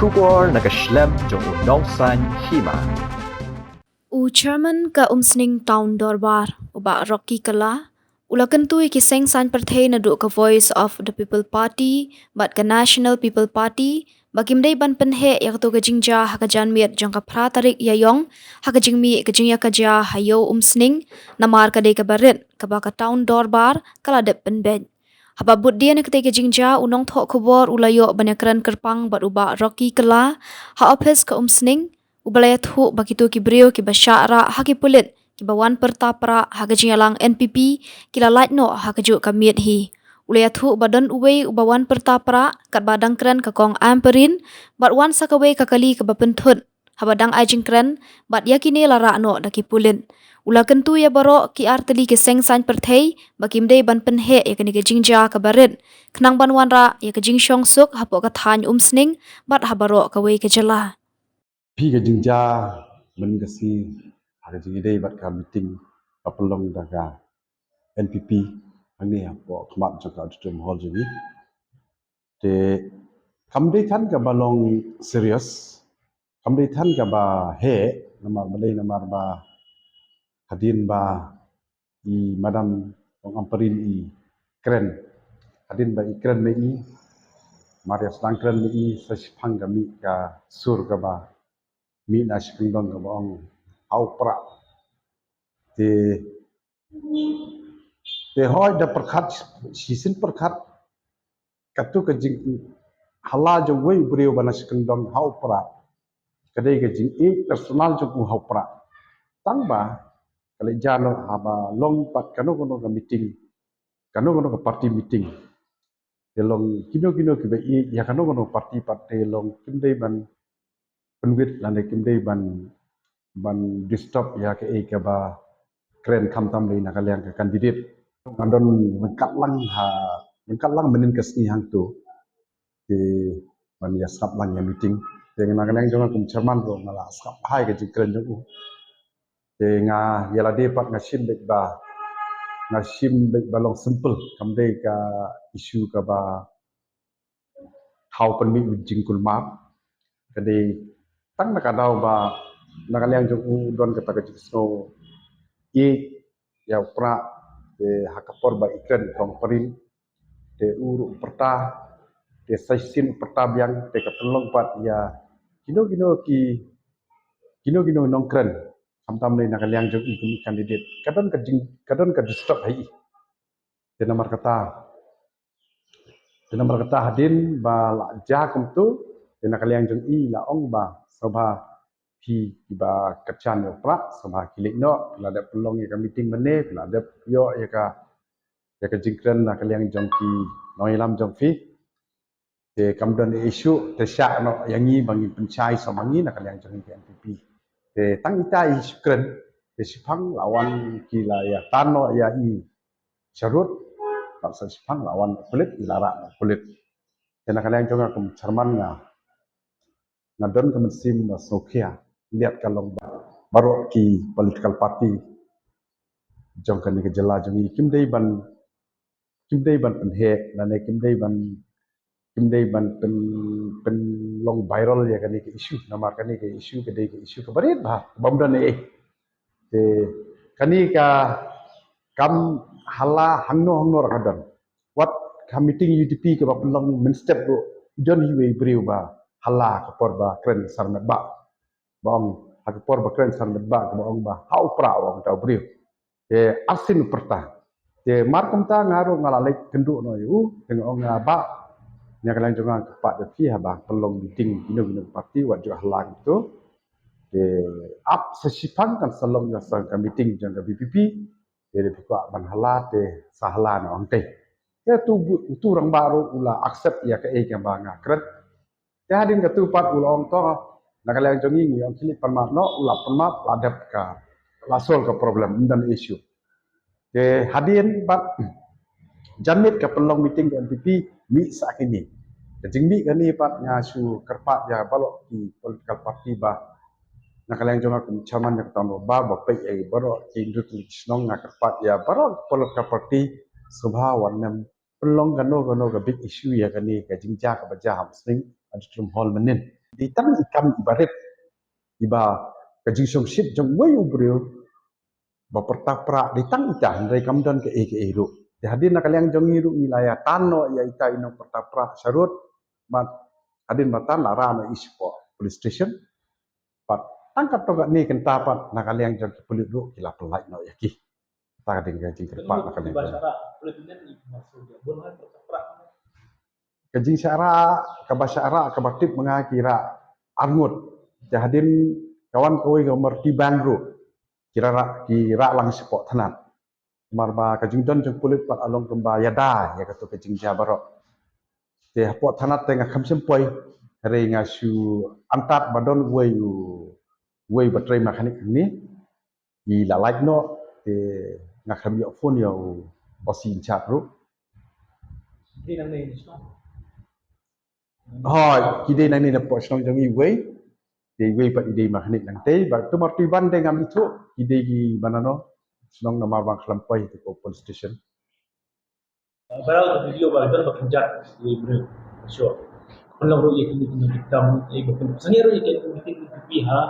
Shubor nakaslem jong nausan hima. Chairman ka umsning town dorbar uba Rocky Kala ulakan tu ki seng san perthei na du ka Voice of the People Party but ka National People Party bakim dei ban penhe yak tu ka jingja ha ka jan miet jong ka phra tarik yayong ha ka jingmi ka jingya ka ja hayo umsning namar ka dei ka barit ka ba ka town dorbar kala dep penben haba buddia na kete ka jingja unong tho khobor ulayo banakran kerpang bat uba Rocky Kala ha office ka umsning ubalaya thu bakitu ki brio ki basyara ha ki pulit ki bawan pertapra ha ka jingalang NPP ki la light no ha ka ju ka miet hi ulaya thu badan uwe ubawan pertapra kat badang kren ka kong amperin bat wan sakawe ka kali ka bapenthut ha badang ajing kren bat yakine lara no da ki pulin ula kentu ya baro ki arteli ki seng san perthei bakim dei ban penhe ya kani ka jingja ka barit knang ban wanra ya ka jingshong suk ha po ka than umsning bat ha baro ka we ka jala Pi ke jingja men kasi hari jingi dei bat ka meeting kapelong daga NPP ani apo kemat jaka auditorium hall jingi te kam dei than ka balong serius kam dei than ka ba he namar balai namar ba hadin ba I madam ong amperin I kren hadin ba I kren me I Maria sedang kren me I sesipang kami ka sur ka ba mi na shkindong ka baong au pra te hoi da perkhat sisin perkhat katu ka jing hala jo wei brio bana shkindong hau pra kadai ka jing personal jo ku hau pra tang ba kale jano haba long pat kanu kono ka meeting kanu kono ka party meeting te long kino ki ba ya kanu kono party pat te long kimdei ban penwit lande kimdei ban disturb ya ke ba keren kamtam le na kaliang ke kandidat ngandon mengkat lang menin kesni hang tu di man ya sap lang ya meeting te na kaliang jong kum chairman ro na la sap hai ke keren jong te nga ya la de pat ngasim bek balong simple kamde ka isu ka ba thau pen mi jingkul map kade tang na kadau ba na kaliang jong don kata ke sno ya pra te hakapor ba ikren tong perin te uru perta te saisin perta biang te kapelong pat ya kino nongkren samtam le nakaliang jog I kumi kandidat kadon ka disturb hai te namar kata hadin ba la ja kum tu te nakaliang jog I la ong ba sabha pi ba kachan yo pra sabha kilik no la da pelong ya ka meeting mene la da yo ya ka jingkren nakaliang jong ki noilam jong fi te kamdan isu te sya no yangi bangi penchai somangi nakaliang jong ki NPP te tang ita isu kren te sipang lawan kila ya tano ya I syarut tak sipang lawan kulit ilara kulit te nakaliang jong akum charman ngadon kemensim sokia lihat kalau baru ki political party jong kan ke jela jong kimdei ban penhe dan kimdei ban pen long viral ya kan ke isu namar kan ke isu ke isu ke barit bah bamdan te kani ka kam hala hangno rakadan what meeting UDP ke ba pelong men step do don hiwe briu ba hala ke por ba kren sarmet ba bong ha por ba kren sarmet ba ke bong ba hau pra wong tau briu te asin perta te markum ta ngaro ngalalek kendu no yu tengok ngaba nya kalian jonga kepak de fi ba pelong meeting ino parti wat jo halang tu te up sesipang kan salong ya sang meeting jang ka BPP te fikwa ban hala te sahla no angte te tu rang baru ula accept ya ke ba ngakret te hadin ka tu pat ulong to na kalian jongi ni on kilit panmat no ula panmat ladap ka la sol ka problem dan issue te hadin pat jamit ka pelong meeting ke NPP mi sakini kejing mi kani pat ngasu kerpat ya balok ki political party ba nakaliang jonga kum chairman ya tamu ba pe baro ki indut snong na kerpat ya baro political party subha wanam pelong gano ga big issue ya kani ka jingja ka baja hamsing adutrum hall menin di tan ikam ibarat iba kajing song sit jong wei ubrio ba pertapra di tang ita dari kamdan ke ru jadi nak kalian jong iru wilayah tano ya ita ino pertapra sarut mat adin matan lara na ispo police station pat tangkap to ni kenta pat nak kalian jong pulit ru kila pelai no yaki ta kading kajing kerpat nak kalian kajing syara kabasyara kabatip mengakira arngut jahadin kawan koi gambar tibang ru kira lang sepok tenan marba kajing don jong pulit pat along kemba yada ya katu kajing jabaro te hapok tanat tengah kam sempoi hari ngasu antat badon wei baterai makanik ni di lalai no te ngakam yo phone yo osin chat ru hoi kide nang ni na po snong jong i wei pat ide makanik nang te ba tu marti ban de ngam itu ide gi banano snong nama bang klampai te ko police station Barang video baru bekerja di Ibrahim, sure. Kalau ro yakin itu hitam, betul. Sangat ro yakin itu pihak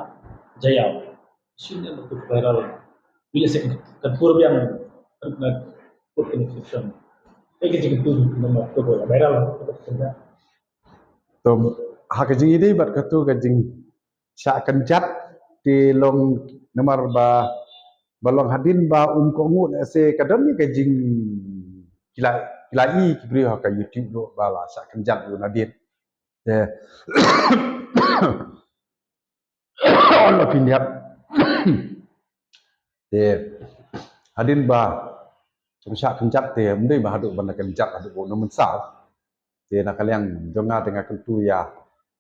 Jaya. Sini betul viral. Bila saya kan yang put connection. Jadi itu nama tu viral bekerja. to ha kajing ide bat katu kajing sya kenjat di long nomor ba balong hadin ba ko ngut se kadon ni kajing kilai kibri ha ka YouTube lo bala sya kenjat lo nadin de on pinjat de hadin ba sya kenjat te mdei ba hadu ban kenjat hadu bo no mensal te nak kalian jonga tengah kentu ya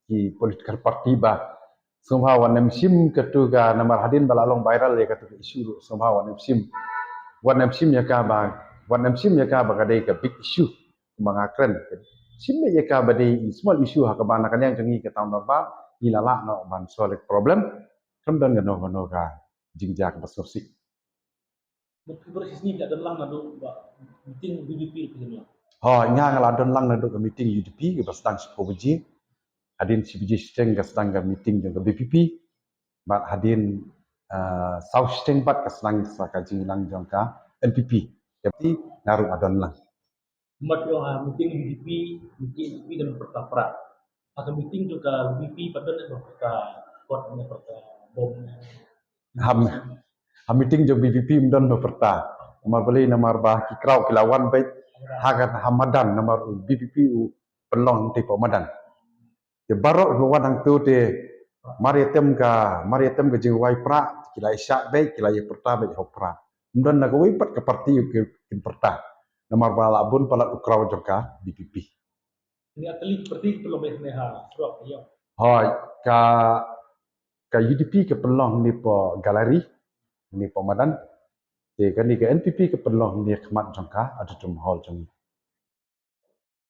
ki political party ba somehow wanem sim ketu ga namar hadin balalong viral ya ketu isu somehow wanem sim ya ka gadai ka big issue mangakren sim ya ka badai small issue ha ka bana kan yang jengi ke tahun ba ilala no ban solve problem kamdan ga no ga jingjak basosi Mungkin proses ni tak dalam nado meeting BBP ke nga ngaladon lang nado ka meeting UDP ke bastang sepoji hadin CBG steng ka stang ka meeting jong ka BPP bat hadin South steng bat ka stang sa ka jinglang jong ka NPP jadi ngaru adon lang Mat yung meeting BBP dan pertapra. Atau meeting juga BBP pada perta kuat perta bom. ham meeting jong BPP mdon no perta nomor beli nomor bah kikrau kilawan baik hagan hamadan nomor BPP pelong tipo madan te barok ruwan ang tu te maritem ka jing wai pra kila isyak baik kila ye perta baik hopra mdon na ko pat ka parti ke perta nomor bala bun palat ukraw joka BPP Ini atlet seperti pelong neha suap ya. hoi ka UDP ke pelong ni po galeri ni po madan te kani ke NPP ke pelong ni khmat jongka adu tum hol jong